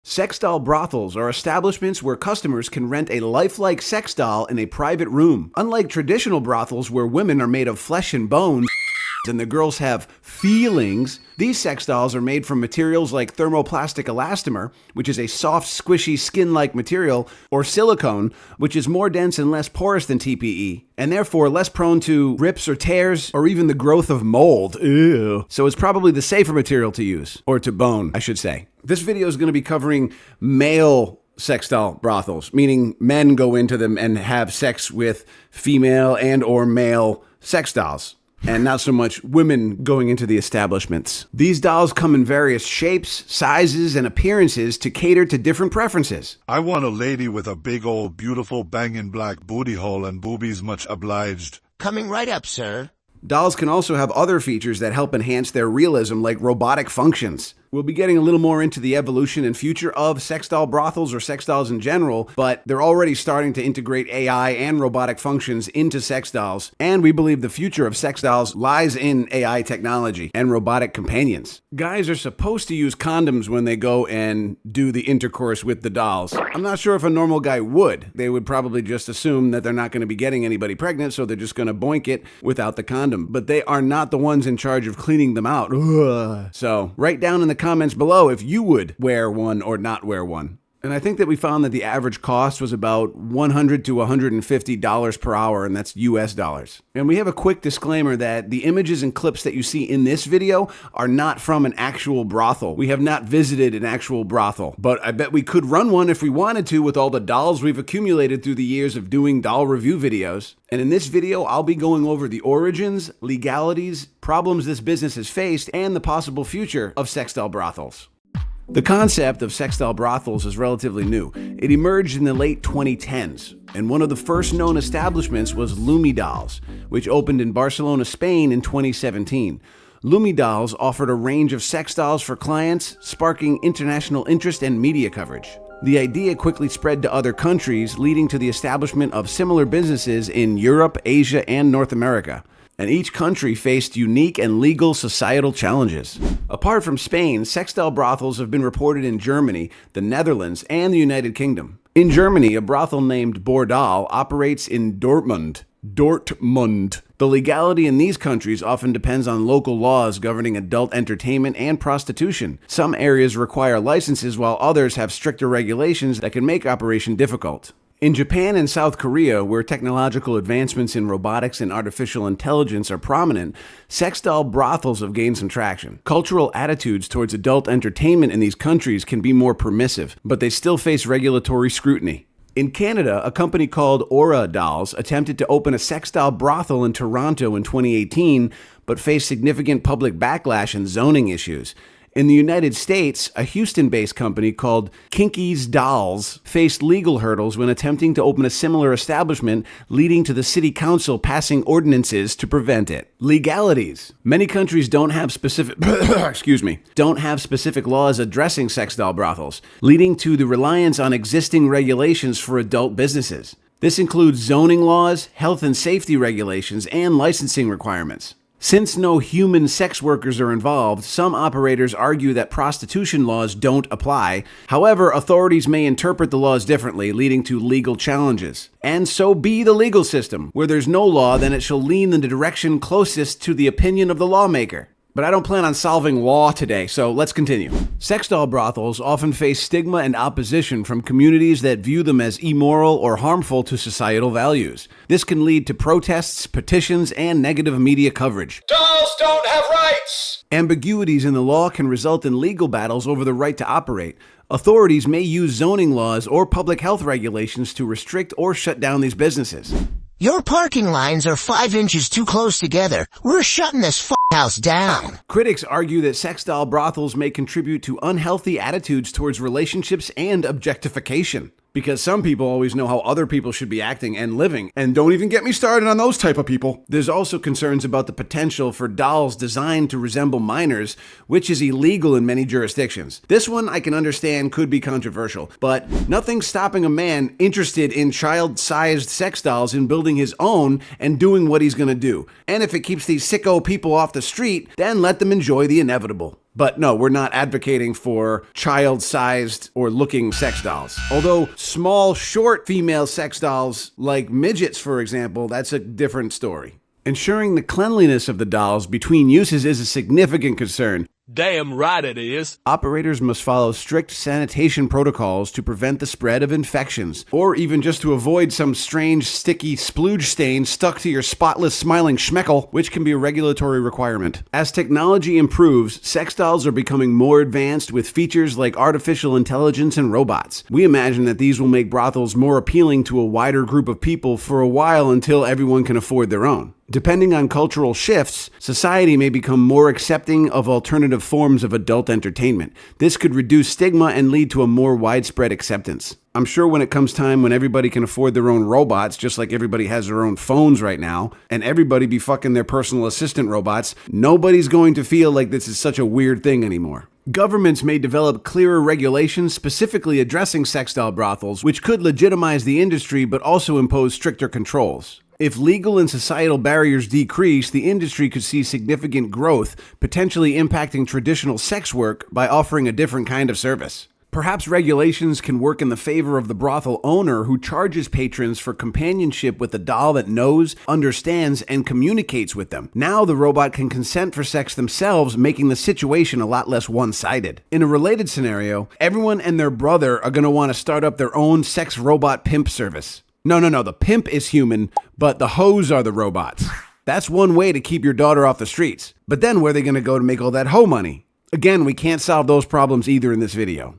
Sex doll brothels are establishments where customers can rent a lifelike sex doll in a private room. Unlike traditional brothels where women are made of flesh and bone and the girls have feelings, these sex dolls are made from materials like thermoplastic elastomer, which is a soft, squishy, skin-like material, or silicone, which is more dense and less porous than TPE, and therefore less prone to rips or tears, or even the growth of mold. Ew. So it's probably the safer material to use, or to bone, I should say. This video is going to be covering male sex doll brothels, meaning men go into them and have sex with female and or male sex dolls, and not so much women going into the establishments. These dolls come in various shapes, sizes, and appearances to cater to different preferences. I want a lady with a big old beautiful banging black booty hole and boobies, much obliged. Coming right up, sir. Dolls can also have other features that help enhance their realism, like robotic functions. We'll be getting a little more into the evolution and future of sex doll brothels or sex dolls in general, but they're already starting to integrate AI and robotic functions into sex dolls, and we believe the future of sex dolls lies in AI technology and robotic companions. Guys are supposed to use condoms when they go and do the intercourse with the dolls. I'm not sure if a normal guy would. They would probably just assume that they're not going to be getting anybody pregnant, so they're just going to boink it without the condom. But they are not the ones in charge of cleaning them out. Ugh. So write down in the comments below if you would wear one or not wear one. And I think that we found that the average cost was about $100 to $150 per hour, and that's US dollars. And we have a quick disclaimer that the images and clips that you see in this video are not from an actual brothel. We have not visited an actual brothel, but I bet we could run one if we wanted to with all the dolls we've accumulated through the years of doing doll review videos. And in this video, I'll be going over the origins, legalities, problems this business has faced, and the possible future of sex doll brothels. The concept of sex doll brothels is relatively new. It emerged in the late 2010s, and one of the first known establishments was Lumi Dolls, which opened in Barcelona, Spain in 2017. Lumi Dolls offered a range of sex dolls for clients, sparking international interest and media coverage. The idea quickly spread to other countries, leading to the establishment of similar businesses in Europe, Asia, and North America. And each country faced unique and legal societal challenges. Apart from Spain, sex doll brothels have been reported in Germany, the Netherlands, and the United Kingdom. In Germany, a brothel named Bordal operates in Dortmund. The legality in these countries often depends on local laws governing adult entertainment and prostitution. Some areas require licenses while others have stricter regulations that can make operation difficult. In Japan and South Korea, where technological advancements in robotics and artificial intelligence are prominent, sex doll brothels have gained some traction. Cultural attitudes towards adult entertainment in these countries can be more permissive, but they still face regulatory scrutiny. In Canada, a company called Aura Dolls attempted to open a sex doll brothel in Toronto in 2018, but faced significant public backlash and zoning issues. In the United States, a Houston-based company called Kinky's Dolls faced legal hurdles when attempting to open a similar establishment, leading to the city council passing ordinances to prevent it. Legalities. Many countries don't have specific laws addressing sex doll brothels, leading to the reliance on existing regulations for adult businesses. This includes zoning laws, health and safety regulations, and licensing requirements. Since no human sex workers are involved, some operators argue that prostitution laws don't apply. However, authorities may interpret the laws differently, leading to legal challenges. And so be the legal system. Where there's no law, then it shall lean in the direction closest to the opinion of the lawmaker. But I don't plan on solving law today, so let's continue. Sex doll brothels often face stigma and opposition from communities that view them as immoral or harmful to societal values. This can lead to protests, petitions, and negative media coverage. Dolls don't have rights! Ambiguities in the law can result in legal battles over the right to operate. Authorities may use zoning laws or public health regulations to restrict or shut down these businesses. Your parking lines are 5 inches too close together. We're shutting this house down. Critics argue that sex doll brothels may contribute to unhealthy attitudes towards relationships and objectification. Because some people always know how other people should be acting and living, and don't even get me started on those type of people. There's also concerns about the potential for dolls designed to resemble minors, which is illegal in many jurisdictions. This one I can understand could be controversial, but nothing's stopping a man interested in child-sized sex dolls in building his own and doing what he's gonna do. And if it keeps these sicko people off the street, then let them enjoy the inevitable. But no, we're not advocating for child-sized or looking sex dolls. Although small, short female sex dolls, like midgets, for example, that's a different story. Ensuring the cleanliness of the dolls between uses is a significant concern. Damn right it is. Operators must follow strict sanitation protocols to prevent the spread of infections, or even just to avoid some strange, sticky splooge stain stuck to your spotless, smiling schmeckle, which can be a regulatory requirement. As technology improves, sex dolls are becoming more advanced with features like artificial intelligence and robots. We imagine that these will make brothels more appealing to a wider group of people for a while until everyone can afford their own. Depending on cultural shifts, society may become more accepting of alternative forms of adult entertainment. This could reduce stigma and lead to a more widespread acceptance. I'm sure when it comes time when everybody can afford their own robots, just like everybody has their own phones right now, and everybody be fucking their personal assistant robots, nobody's going to feel like this is such a weird thing anymore. Governments may develop clearer regulations specifically addressing sex doll brothels, which could legitimize the industry but also impose stricter controls. If legal and societal barriers decrease, the industry could see significant growth, potentially impacting traditional sex work by offering a different kind of service. Perhaps regulations can work in the favor of the brothel owner who charges patrons for companionship with a doll that knows, understands, and communicates with them. Now the robot can consent for sex themselves, making the situation a lot less one-sided. In a related scenario, everyone and their brother are going to want to start up their own sex robot pimp service. No, the pimp is human, but the hoes are the robots. That's one way to keep your daughter off the streets. But then where are they going to go to make all that hoe money? Again, we can't solve those problems either in this video.